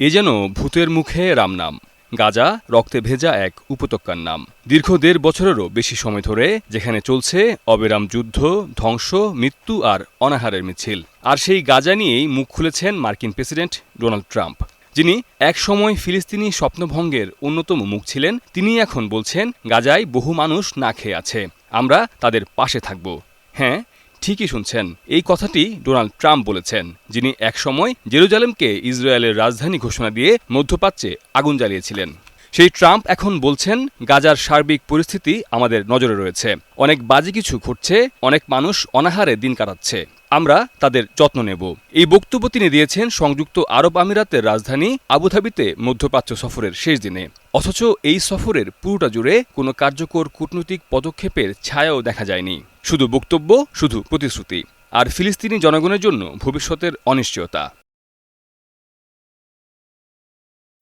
এ যেন ভূতের মুখে রামনাম। গাজা রক্তে ভেজা এক উপত্যকার নাম। দীর্ঘ ১.৫ বছরেরও বেশি সময় ধরে যেখানে চলছে অবিরাম যুদ্ধ, ধ্বংস, মৃত্যু আর অনাহারের মিছিল। আর সেই গাজা নিয়েই মুখ খুলেছেন মার্কিন প্রেসিডেন্ট ডোনাল্ড ট্রাম্প, যিনি একসময় ফিলিস্তিনি স্বপ্নভঙ্গের অন্যতম মুখ ছিলেন। তিনি এখন বলছেন, গাজায় বহু মানুষ না খেয়ে আছে, আমরা তাদের পাশে থাকব। হ্যাঁ, ঠিকই শুনছেন, এই কথাটি ডোনাল্ড ট্রাম্প বলেছেন, যিনি একসময় জেরুজালেমকে ইসরায়েলের রাজধানী ঘোষণা দিয়ে মধ্যপ্রাচ্যে আগুন জ্বালিয়েছিলেন। সেই ট্রাম্প এখন বলছেন, গাজার সার্বিক পরিস্থিতি আমাদের নজরে রয়েছে, অনেক বাজে কিছু ঘটছে, অনেক মানুষ অনাহারে দিন কাটাচ্ছে, আমরা তাদের যত্ন নেব। এই বক্তব্য তিনি দিয়েছেন সংযুক্ত আরব আমিরাতের রাজধানী আবুধাবিতে মধ্যপ্রাচ্য সফরের শেষ দিনে। অথচ এই সফরের পুরোটা জুড়ে কোনো কার্যকর কূটনৈতিক পদক্ষেপের ছায়াও দেখা যায়নি। শুধু বক্তব্য, শুধু প্রতিশ্রুতি, আর ফিলিস্তিনি জনগণের জন্য ভবিষ্যতের অনিশ্চয়তা।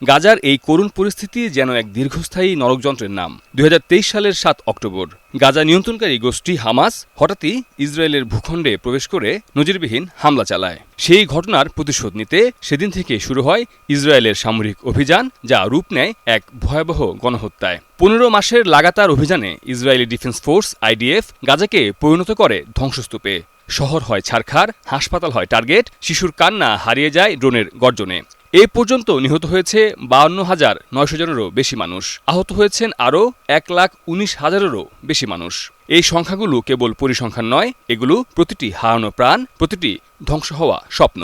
গাজার এই করুণ পরিস্থিতি যেন এক দীর্ঘস্থায়ী নরকযন্ত্রের নাম। ২০২৩ সালের ৭ অক্টোবর গাজা নিয়ন্ত্রণকারী গোষ্ঠী হামাস হঠাৎই ইসরায়েলের ভূখণ্ডে প্রবেশ করে নজিরবিহীন হামলা চালায়। সেই ঘটনার প্রতিশোধ নিতে সেদিন থেকে শুরু হয় ইসরায়েলের সামরিক অভিযান, যা রূপ নেয় এক ভয়াবহ গণহত্যায়। ১৫ মাসের লাগাতার অভিযানে ইসরায়েলি ডিফেন্স ফোর্স আইডিএফ গাজাকে পরিণত করে ধ্বংসস্তূপে। শহর হয় ছারখার, হাসপাতাল হয় টার্গেট, শিশুর কান্না হারিয়ে যায় ড্রোনের গর্জনে। এ পর্যন্ত নিহত হয়েছে ৫২,৯০০ জনেরও বেশি মানুষ, আহত হয়েছেন আরও ১,১৯,০০০-এরও বেশি মানুষ। এই সংখ্যাগুলো কেবল পরিসংখ্যান নয়, এগুলো প্রতিটি হারানো প্রাণ, প্রতিটি ধ্বংস হওয়া স্বপ্ন।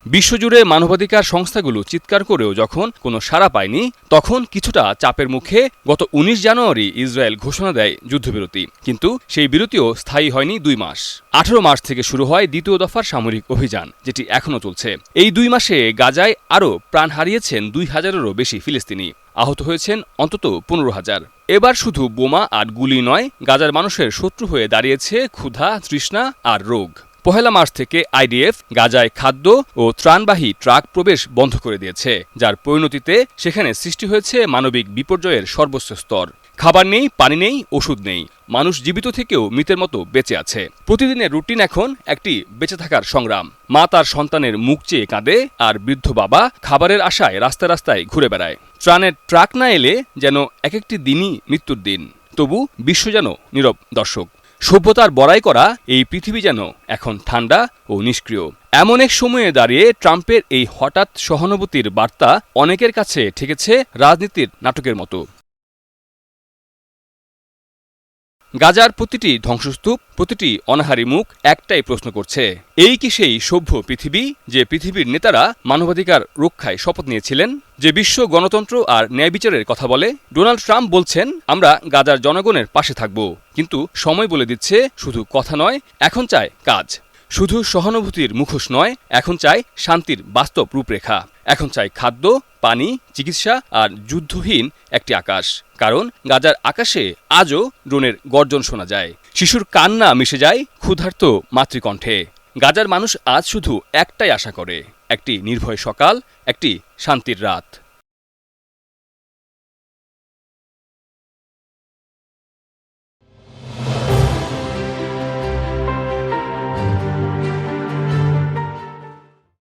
বিশ্বজুড়ে মানবাধিকার সংস্থাগুলো চিৎকার করেও যখন কোনো সাড়া পায়নি, তখন কিছুটা চাপের মুখে গত ১৯ জানুয়ারি ইসরায়েল ঘোষণা দেয় যুদ্ধবিরতি। কিন্তু সেই বিরতিও স্থায়ী হয়নি ২ মাস। ১৮ মার্চ থেকে শুরু হয় দ্বিতীয় দফার সামরিক অভিযান, যেটি এখনও চলছে। এই ২ মাসে গাজায় আরও প্রাণ হারিয়েছেন ২,০০০-এরও বেশি ফিলিস্তিনি, আহত হয়েছেন অন্তত ১৫,০০০। এবার শুধু বোমা আর গুলি নয়, গাজার মানুষের শত্রু হয়ে দাঁড়িয়েছে ক্ষুধা, তৃষ্ণা আর রোগ। ১ মার্চ থেকে আইডিএফ গাজায় খাদ্য ও ত্রাণবাহী ট্রাক প্রবেশ বন্ধ করে দিয়েছে, যার পরিণতিতে সেখানে সৃষ্টি হয়েছে মানবিক বিপর্যয়ের সর্বোচ্চ স্তর। খাবার নেই, পানি নেই, ওষুধ নেই, মানুষ জীবিত থেকেও মৃতের মতো বেঁচে আছে। প্রতিদিনের রুটিন এখন একটি বেঁচে থাকার সংগ্রাম। মা তার সন্তানের মুখ চেয়ে কাঁদে, আর বৃদ্ধ বাবা খাবারের আশায় রাস্তায় রাস্তায় ঘুরে বেড়ায়। ত্রাণের ট্রাক না এলে যেন এক একটি দিনই মৃত্যুর দিন। তবু বিশ্ব যেন নীরব দর্শক। সভ্যতার বড়াই করা এই পৃথিবী যেন এখন ঠান্ডা ও নিষ্ক্রিয়। এমন এক সময়ে দাঁড়িয়ে ট্রাম্পের এই হঠাৎ সহানুভূতির বার্তা অনেকের কাছে ঠেকেছে রাজনীতির নাটকের মতো। গাজার প্রতিটি ধ্বংসস্তূপ, প্রতিটি অনাহারী মুখ একটাই প্রশ্ন করছে, এই কি সেই সভ্য পৃথিবী, যে পৃথিবীর নেতারা মানবাধিকার রক্ষায় শপথ নিয়েছিলেন, যে বিশ্ব গণতন্ত্র আর ন্যায় বিচারের কথা বলে? ডোনাল্ড ট্রাম্প বলছেন, আমরা গাজার জনগণের পাশে থাকব, কিন্তু সময় বলে দিচ্ছে শুধু কথা নয়, এখন চায় কাজ। শুধু সহানুভূতির মুখোশ নয়, এখন চাই শান্তির বাস্তব রূপরেখা। এখন চাই খাদ্য, পানি, চিকিৎসা আর যুদ্ধহীন একটি আকাশ। কারণ গাজার আকাশে আজও ড্রোনের গর্জন শোনা যায়, শিশুর কান্না মিশে যায় ক্ষুধার্ত মাতৃকণ্ঠে। গাজার মানুষ আজ শুধু একটাই আশা করে, একটি নির্ভয় সকাল, একটি শান্তির রাত।